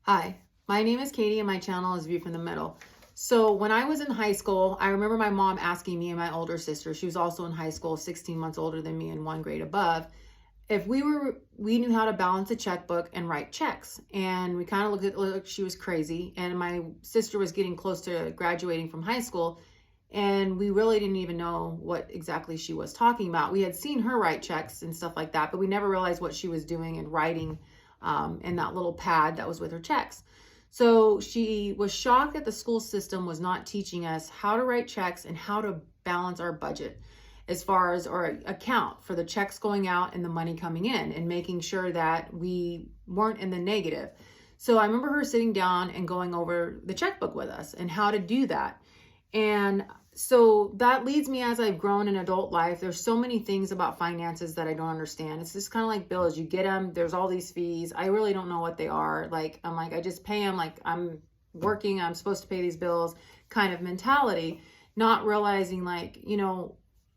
Hi, my name is Katie and my channel is View from the Middle. So when I was in high school, I remember my mom asking me and my older sister, she was also in high school, 16 months older than me and one grade above, if we knew how to balance a checkbook and write checks. And we kind of looked at it like she was crazy. And my sister was getting close to graduating from high school. And we really didn't even know what exactly she was talking about. We had seen her write checks and stuff like that, but we never realized what she was doing and writing in that little pad that was with her checks. So she was shocked that the school system was not teaching us how to write checks and how to balance our budget as far as our account for the checks going out and the money coming in and making sure that we weren't in the negative. So I remember her sitting down and going over the checkbook with us and how to do that. And so that leads me as I've grown in adult life. There's so many things about finances that I don't understand. It's just kind of like bills. You get them, there's all these fees. I really don't know what they are. I just pay them like I'm working, I'm supposed to pay these bills kind of mentality, not realizing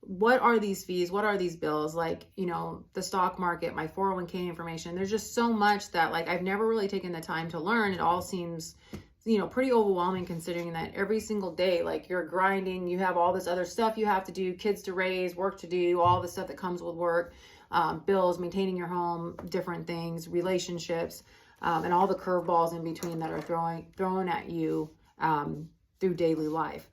what are these fees? What are these bills? The stock market, my 401k information. There's just so much that I've never really taken the time to learn. It all seems pretty overwhelming considering that every single day, you're grinding, you have all this other stuff you have to do, kids to raise, work to do, all the stuff that comes with work, bills, maintaining your home, different things, relationships, and all the curveballs in between that are thrown at you through daily life.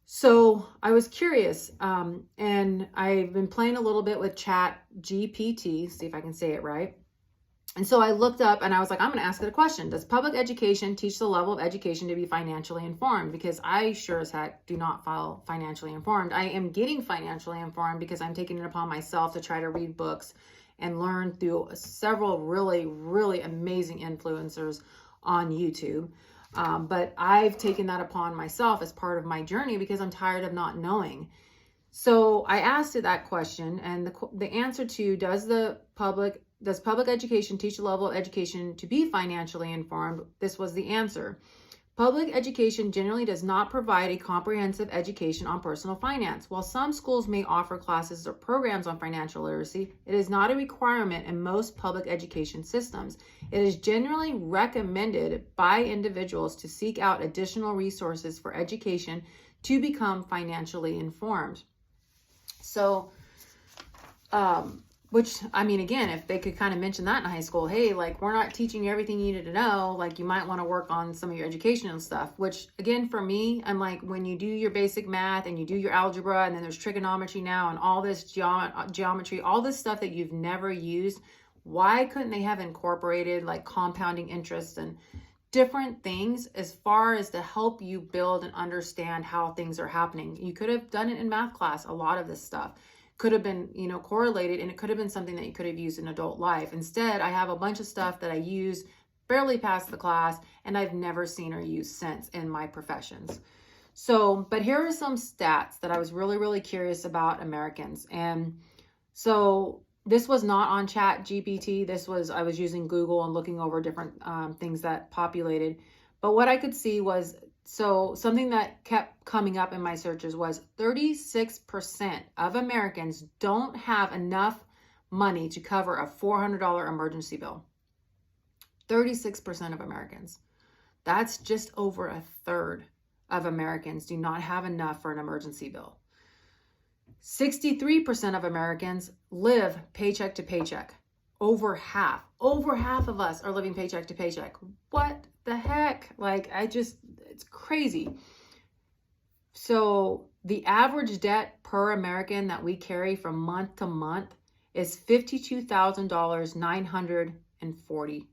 So I was curious, and I've been playing a little bit with Chat GPT, see if I can say it right. And so I looked up and I was like, I'm going to ask it a question. Does public education teach the level of education to be financially informed? Because I sure as heck do not feel financially informed. I am getting financially informed because I'm taking it upon myself to try to read books and learn through several really, really amazing influencers on YouTube. But I've taken that upon myself as part of my journey because I'm tired of not knowing. So I asked it that question, and the answer to does public education teach the level of education to be financially informed? This was the answer. Public education generally does not provide a comprehensive education on personal finance. While some schools may offer classes or programs on financial literacy, it is not a requirement in most public education systems. It is generally recommended by individuals to seek out additional resources for education to become financially informed. So, again, if they could kind of mention that in high school, hey, we're not teaching you everything you need to know, you might want to work on some of your educational stuff, which again, for me, I'm when you do your basic math and you do your algebra and then there's trigonometry now and all this geometry, all this stuff that you've never used, why couldn't they have incorporated compounding interest and different things as far as to help you build and understand how things are happening? You could have done it in math class. A lot of this stuff could have been, correlated, and it could have been something that you could have used in adult life. Instead, I have a bunch of stuff that I use, barely passed the class, and I've never seen or used since in my professions. So, but here are some stats that I was really, really curious about Americans. And so this was not on Chat GPT. I was using Google and looking over different things that populated. But what I could see was, so something that kept coming up in my searches was 36% of Americans don't have enough money to cover a $400 emergency bill. 36% of Americans. That's just over a third of Americans do not have enough for an emergency bill. 63% of Americans live paycheck to paycheck. Over half of us are living paycheck to paycheck. What the heck? It's crazy. So the average debt per American that we carry from month to month is $52,940.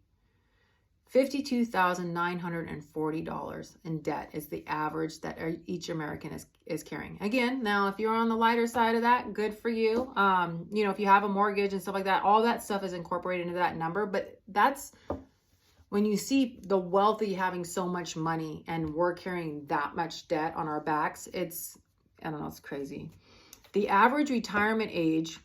$52,940 in debt is the average that each American is carrying. Again, now if you're on the lighter side of that, good for you. If you have a mortgage and stuff like that, all that stuff is incorporated into that number. But that's when you see the wealthy having so much money and we're carrying that much debt on our backs, it's crazy. The average retirement age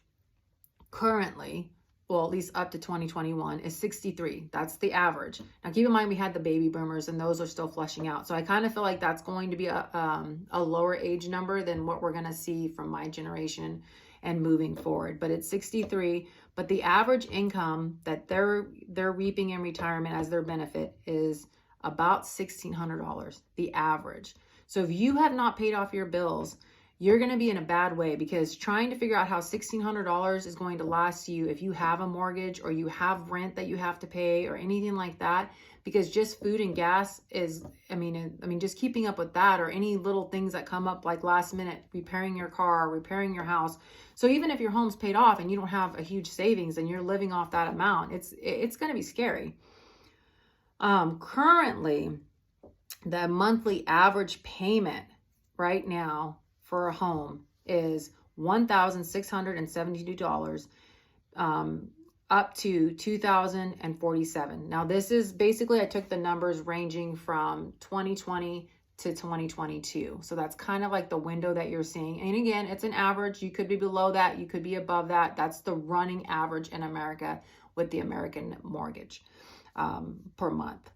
currently, well, at least up to 2021, is 63. That's the average. Now, keep in mind, we had the baby boomers, and those are still flushing out. So I kind of feel like that's going to be a lower age number than what we're going to see from my generation and moving forward. But it's 63. But the average income that they're reaping in retirement as their benefit is about $1,600, the average. So if you have not paid off your bills, you're going to be in a bad way, because trying to figure out how $1,600 is going to last you if you have a mortgage or you have rent that you have to pay or anything like that, because just food and gas is, I mean, just keeping up with that, or any little things that come up like last minute, repairing your car, repairing your house. So even if your home's paid off and you don't have a huge savings and you're living off that amount, it's going to be scary. Currently, the monthly average payment right now for a home is $1,672, up to $2,047. Now, this is basically, I took the numbers ranging from 2020 to 2022. So that's kind of like the window that you're seeing. And again, it's an average. You could be below that. You could be above that. That's the running average in America with the American mortgage per month.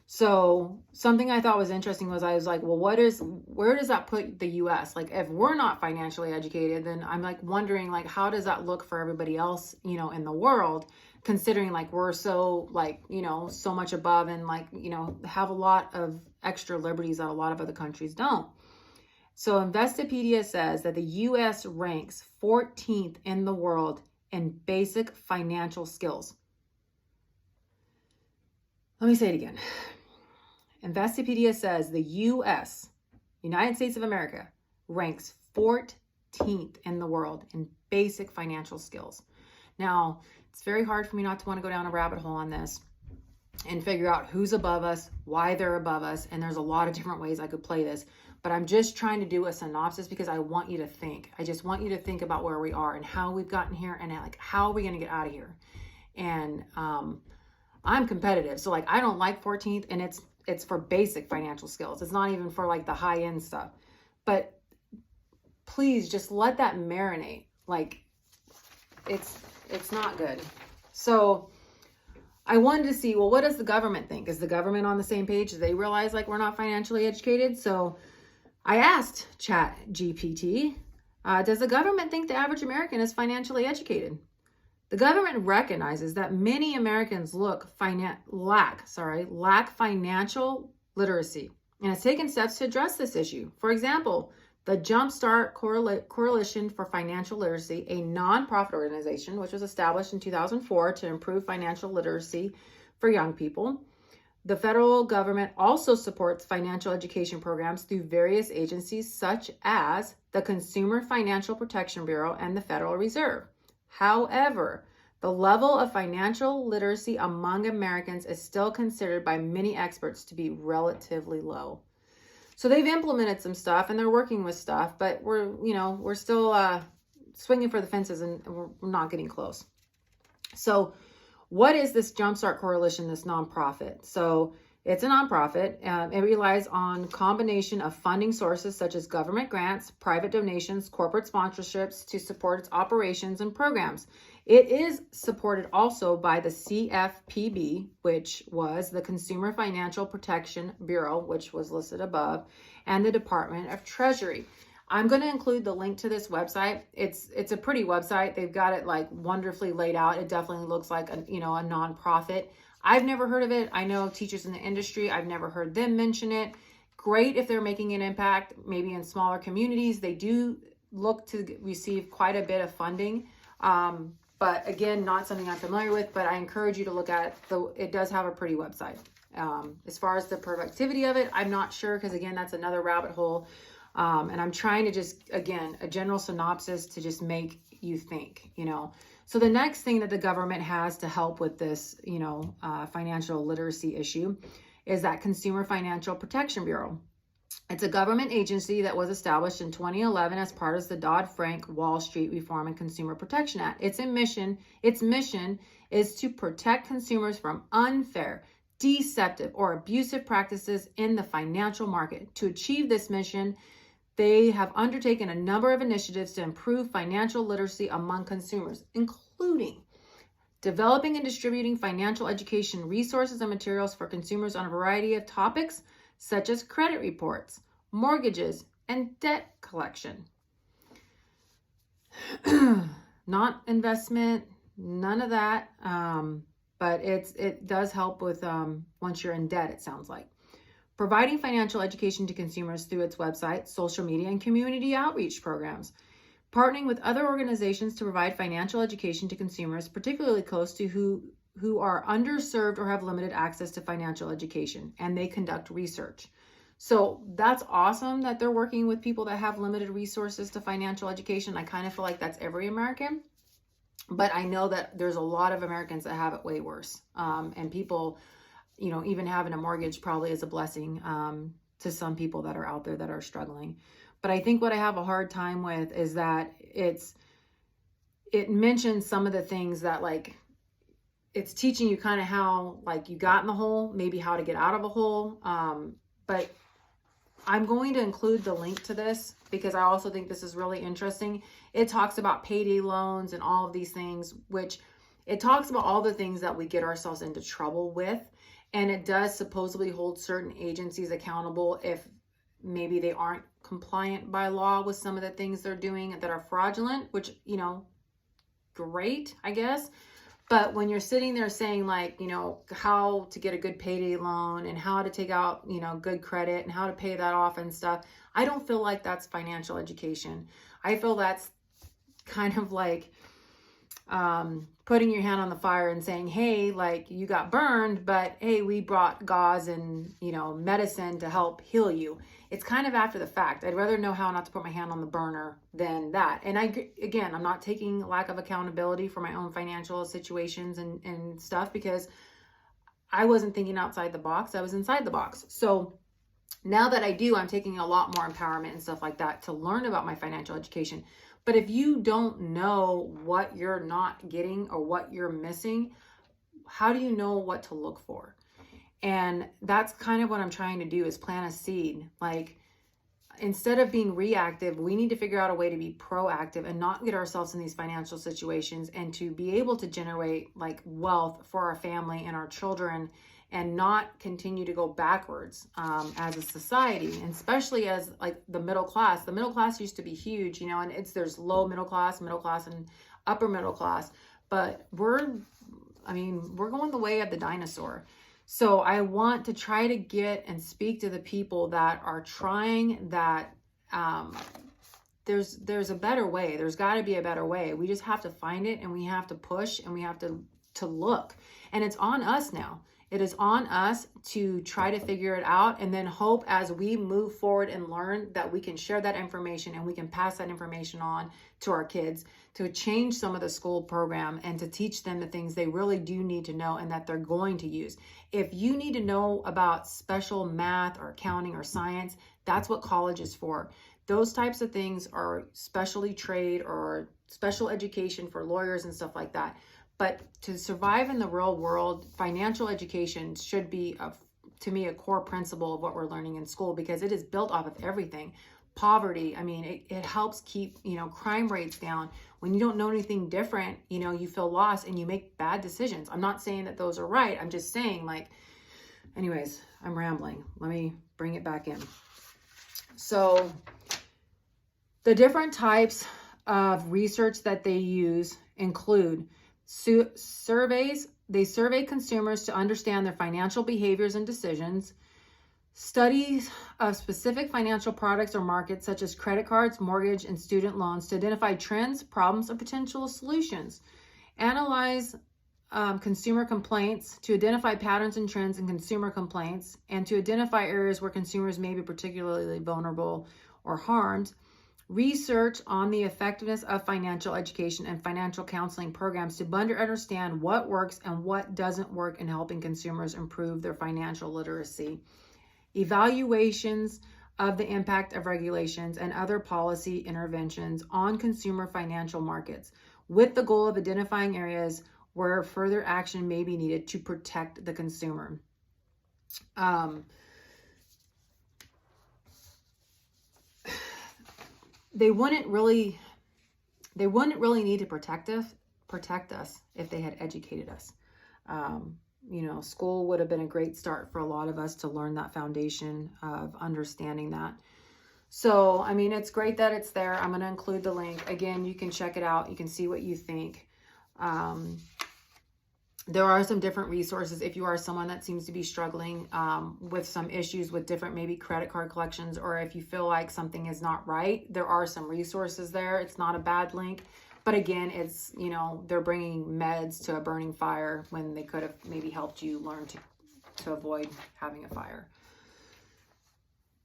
So something I thought was interesting was, I was like, well, where does that put the US? Like, if we're not financially educated, then I'm like wondering, like, how does that look for everybody else, in the world, considering like we're so like, so much above, and like, have a lot of extra liberties that a lot of other countries don't. So Investopedia says that the US ranks 14th in the world in basic financial skills. Let me say it again. Investopedia says the US, United States of America, ranks 14th in the world in basic financial skills. Now, it's very hard for me not to want to go down a rabbit hole on this and figure out who's above us, why they're above us, and there's a lot of different ways I could play this. But I'm just trying to do a synopsis because I want you to think. I just want you to think about where we are and how we've gotten here, and like, how are we going to get out of here? And I'm competitive, so like, I don't like 14th, and it's for basic financial skills. It's not even for like the high end stuff. But please just let that marinate. Like, it's not good. So I wanted to see, well, what does the government think? Is the government on the same page? Do they realize like we're not financially educated? So I asked ChatGPT, does the government think the average American is financially educated? The government recognizes that many Americans lack financial literacy, and has taken steps to address this issue. For example, the Jumpstart Coalition for Financial Literacy, a nonprofit organization which was established in 2004 to improve financial literacy for young people. The federal government also supports financial education programs through various agencies such as the Consumer Financial Protection Bureau and the Federal Reserve. However, the level of financial literacy among Americans is still considered by many experts to be relatively low. So they've implemented some stuff and they're working with stuff, but we're still swinging for the fences, and we're not getting close. So what is this Jumpstart Coalition, this nonprofit? So it's a nonprofit. It relies on a combination of funding sources such as government grants, private donations, corporate sponsorships to support its operations and programs. It is supported also by the CFPB, which was the Consumer Financial Protection Bureau, which was listed above, and the Department of Treasury. I'm going to include the link to this website. It's a pretty website. They've got it like wonderfully laid out. It definitely looks like a nonprofit. I've never heard of it. I know teachers in the industry, I've never heard them mention it. Great if they're making an impact, maybe in smaller communities. They do look to receive quite a bit of funding. But again, not something I'm familiar with, but I encourage you to look at it does have a pretty website. As far as the productivity of it, I'm not sure, because again, that's another rabbit hole. And I'm trying to just, again, a general synopsis to just make you think, So the next thing that the government has to help with this, financial literacy issue is that Consumer Financial Protection Bureau. It's a government agency that was established in 2011 as part of the Dodd-Frank Wall Street Reform and Consumer Protection Act. Its mission is to protect consumers from unfair, deceptive, or abusive practices in the financial market. To achieve this mission, they have undertaken a number of initiatives to improve financial literacy among consumers, including developing and distributing financial education resources and materials for consumers on a variety of topics, such as credit reports, mortgages, and debt collection. Not investment, none of that. But it does help with once you're in debt, it sounds like. Providing financial education to consumers through its website, social media, and community outreach programs. Partnering with other organizations to provide financial education to consumers, particularly close to who are underserved or have limited access to financial education, and they conduct research. So that's awesome that they're working with people that have limited resources to financial education. I kind of feel like that's every American, but I know that there's a lot of Americans that have it way worse. And people, even having a mortgage probably is a blessing to some people that are out there that are struggling. But I think what I have a hard time with is that it mentions some of the things that, like, it's teaching you kind of how, like, you got in the hole, maybe how to get out of a hole. But I'm going to include the link to this because I also think this is really interesting. It talks about payday loans and all of these things, which it talks about all the things that we get ourselves into trouble with. And it does supposedly hold certain agencies accountable if maybe they aren't compliant by law with some of the things they're doing that are fraudulent, which, great, I guess. But when you're sitting there saying, like, how to get a good payday loan and how to take out, good credit and how to pay that off and stuff, I don't feel like that's financial education. I feel that's kind of like putting your hand on the fire and saying, hey, like, you got burned, but hey, we brought gauze and, medicine to help heal you. It's kind of after the fact. I'd rather know how not to put my hand on the burner than that. And I'm not taking lack of accountability for my own financial situations and stuff, because I wasn't thinking outside the box. I was inside the box. So now that I do, I'm taking a lot more empowerment and stuff like that to learn about my financial education. But if you don't know what you're not getting or what you're missing, how do you know what to look for? And that's kind of what I'm trying to do, is plant a seed. Like, instead of being reactive, we need to figure out a way to be proactive and not get ourselves in these financial situations, and to be able to generate, like, wealth for our family and our children, and not continue to go backwards as a society, and especially as, like, the middle class. The middle class used to be huge, and there's low middle class, and upper middle class, but we're going the way of the dinosaur. So I want to try to get and speak to the people that are trying that. There's a better way. There's got to be a better way. We just have to find it, and we have to push, and we have to look. And it's on us now. It is on us to try to figure it out, and then hope as we move forward and learn that we can share that information and we can pass that information on to our kids, to change some of the school program and to teach them the things they really do need to know and that they're going to use. If you need to know about special math or accounting or science, that's what college is for. Those types of things are specialty trade or special education for lawyers and stuff like that. But to survive in the real world, financial education should be, to me, a core principle of what we're learning in school, because it is built off of everything. Poverty, it helps keep, crime rates down. When you don't know anything different, you feel lost and you make bad decisions. I'm not saying that those are right. I'm just saying, like, anyways, I'm rambling. Let me bring it back in. So the different types of research that they use include surveys. They survey consumers to understand their financial behaviors and decisions. Studies of specific financial products or markets, such as credit cards, mortgage, and student loans, to identify trends, problems, or potential solutions. Analyze consumer complaints to identify patterns and trends in consumer complaints, and to identify areas where consumers may be particularly vulnerable or harmed. Research on the effectiveness of financial education and financial counseling programs to better understand what works and what doesn't work in helping consumers improve their financial literacy. Evaluations of the impact of regulations and other policy interventions on consumer financial markets, with the goal of identifying areas where further action may be needed to protect the consumer. They wouldn't really need to protect us if they had educated us. School would have been a great start for a lot of us to learn that foundation of understanding that. So, I mean, it's great that it's there. I'm going to include the link. Again, you can check it out. You can see what you think. There are some different resources if you are someone that seems to be struggling with some issues with different maybe credit card collections, or if you feel like something is not right, there are some resources there. It's not a bad link. But again, it's, you know, they're bringing meds to a burning fire when they could have maybe helped you learn to avoid having a fire.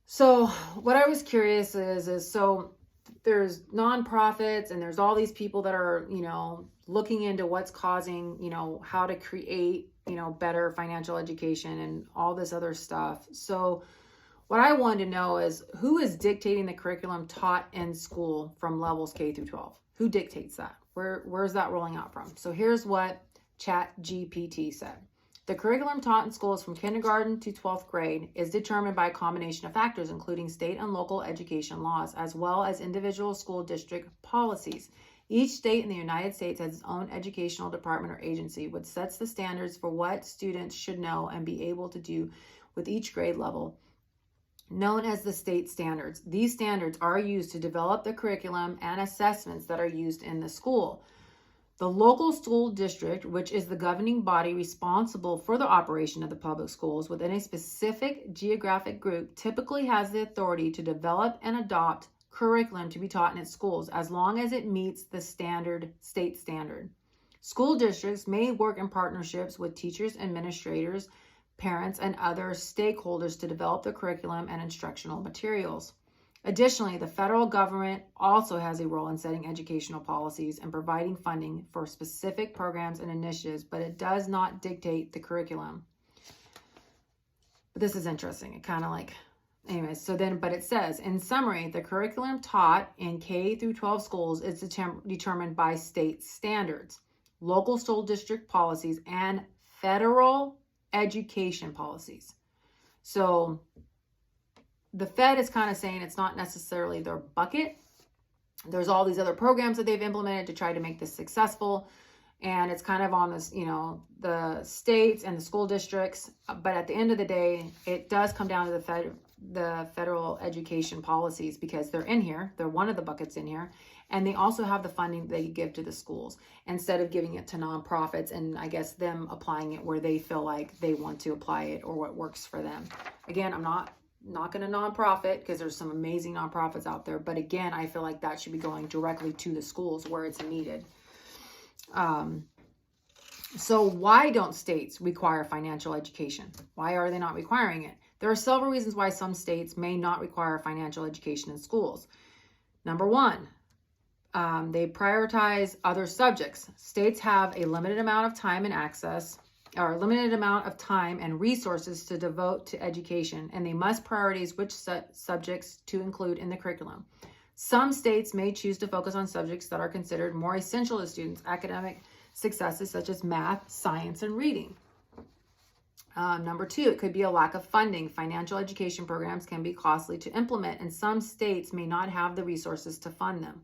So what I was curious is so there's nonprofits and there's all these people that are, you know, looking into what's causing, you know, how to create, you know, better financial education and all this other stuff. So what I wanted to know is who is dictating the curriculum taught in school from levels K through 12? Who dictates that? Where's that rolling out from? So here's what ChatGPT said. The curriculum taught in schools from kindergarten to 12th grade is determined by a combination of factors, including state and local education laws, as well as individual school district policies. Each state in the United States has its own educational department or agency, which sets the standards for what students should know and be able to do with each grade level, known as the state standards. These standards are used to develop the curriculum and assessments that are used in the school. The local school district, which is the governing body responsible for the operation of the public schools within a specific geographic group, typically has the authority to develop and adopt curriculum to be taught in its schools as long as it meets the state standard. School districts may work in partnerships with teachers, administrators, parents, and other stakeholders to develop the curriculum and instructional materials. Additionally, the federal government also has a role in setting educational policies and providing funding for specific programs and initiatives, but it does not dictate the curriculum. But this is interesting. It kind of like, anyways, so then, but it says, in summary, the curriculum taught in K through 12 schools is determined by state standards, local school district policies, and federal education policies. So the Fed is kind of saying it's not necessarily their bucket. There's all these other programs that they've implemented to try to make this successful. And it's kind of on this, you know, the states and the school districts. But at the end of the day, it does come down to the federal education policies, because they're in here. They're one of the buckets in here. And they also have the funding they give to the schools instead of giving it to nonprofits and I guess them applying it where they feel like they want to apply it or what works for them. Again, I'm not knocking a nonprofit, because there's some amazing nonprofits out there. But again, I feel like that should be going directly to the schools where it's needed. So why don't states require financial education? Why are they not requiring it? There are several reasons why some states may not require financial education in schools. Number one, they prioritize other subjects. States have a limited amount of time and access, or limited amount of time and resources to devote to education, and they must prioritize which subjects to include in the curriculum. Some states may choose to focus on subjects that are considered more essential to students' academic successes, such as math, science, and reading. Number two, it could be a lack of funding. Financial education programs can be costly to implement, and some states may not have the resources to fund them.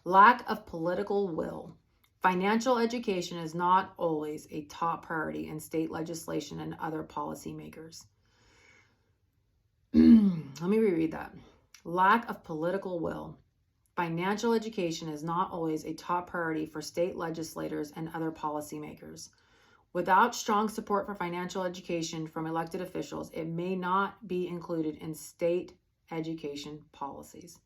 Lack of political will. Financial education is not always a top priority in state legislation and other policymakers. Let me reread that. Lack of political will. Financial education is not always a top priority for state legislators and other policymakers. Without strong support for financial education from elected officials, it may not be included in state education policies.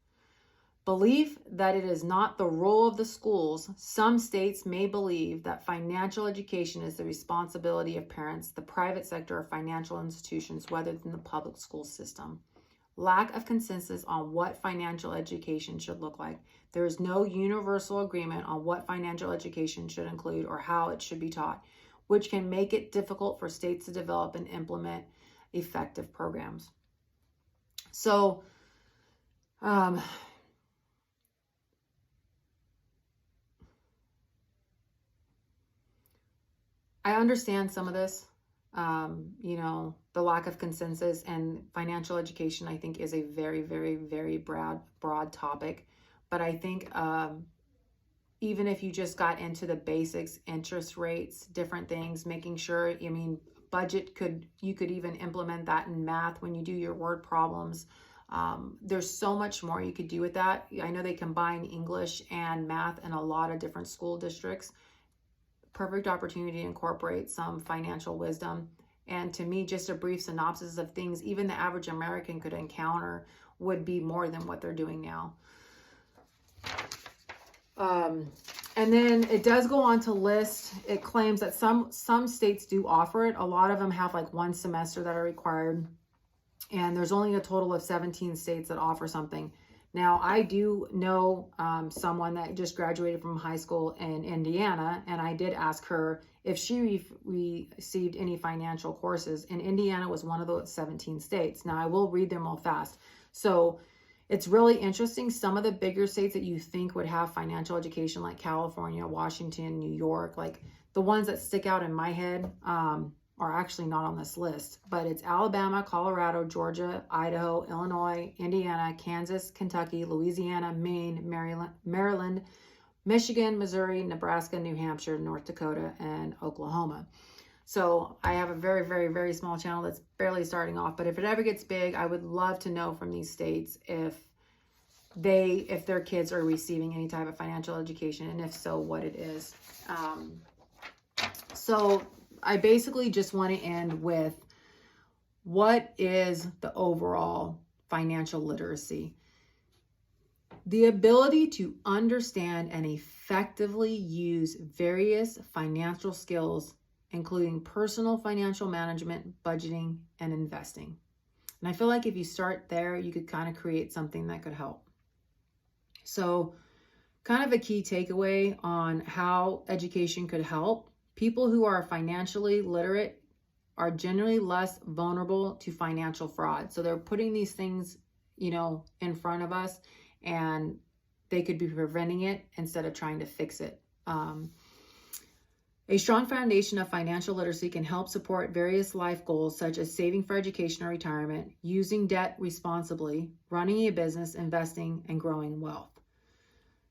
Belief that it is not the role of the schools. Some states may believe that financial education is the responsibility of parents, the private sector, or financial institutions, rather than the public school system. Lack of consensus on what financial education should look like. There is no universal agreement on what financial education should include or how it should be taught, which can make it difficult for states to develop and implement effective programs. So, I understand some of this, the lack of consensus, and financial education, I think, is a very, very, very broad topic. But I think even if you just got into the basics, interest rates, different things, making sure, budget, you could even implement that in math when you do your word problems. There's so much more you could do with that. I know they combine English and math in a lot of different school districts. Perfect opportunity to incorporate some financial wisdom. And to me, just a brief synopsis of things even the average American could encounter would be more than what they're doing now. And then it does go on to list, it claims that some states do offer it. A lot of them have like 1 semester that are required. And there's only a total of 17 states that offer something. Now, I do know someone that just graduated from high school in Indiana, and I did ask her if she received any financial courses, and Indiana was one of those 17 states. Now, I will read them all fast. So it's really interesting. Some of the bigger states that you think would have financial education, like California, Washington, New York, like the ones that stick out in my head, are actually not on this list, but it's Alabama, Colorado, Georgia, Idaho, Illinois, Indiana, Kansas, Kentucky, Louisiana, Maine, Maryland, Michigan, Missouri, Nebraska, New Hampshire, North Dakota, and Oklahoma. So I have a very, very, very small channel that's barely starting off, but if it ever gets big, I would love to know from these states if their kids are receiving any type of financial education, and if so, what it is. So I basically just want to end with, what is the overall financial literacy? The ability to understand and effectively use various financial skills, including personal financial management, budgeting, and investing. And I feel like if you start there, you could kind of create something that could help. So kind of a key takeaway on how education could help. People who are financially literate are generally less vulnerable to financial fraud. So they're putting these things, in front of us, and they could be preventing it instead of trying to fix it. A strong foundation of financial literacy can help support various life goals, such as saving for education or retirement, using debt responsibly, running a business, investing, and growing wealth.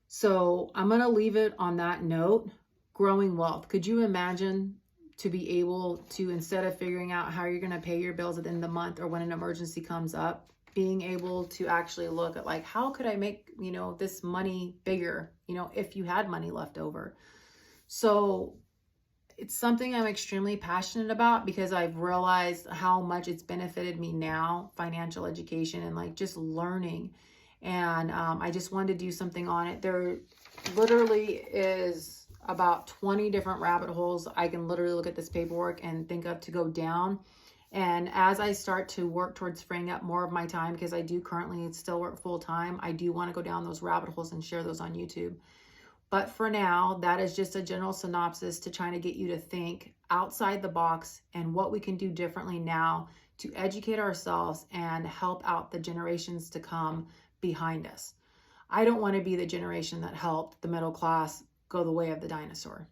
So I'm going to leave it on that note. Growing wealth. Could you imagine to be able to, instead of figuring out how you're going to pay your bills at the end of the month or when an emergency comes up, being able to actually look at like, how could I make, this money bigger, if you had money left over? So it's something I'm extremely passionate about, because I've realized how much it's benefited me now, financial education, and like just learning. And I just wanted to do something on it. There literally is about 20 different rabbit holes I can literally look at this paperwork and think of to go down. And as I start to work towards freeing up more of my time, because I do currently still work full time, I do want to go down those rabbit holes and share those on YouTube. But for now, that is just a general synopsis to trying to get you to think outside the box and what we can do differently now to educate ourselves and help out the generations to come behind us. I don't want to be the generation that helped the middle class go the way of the dinosaur.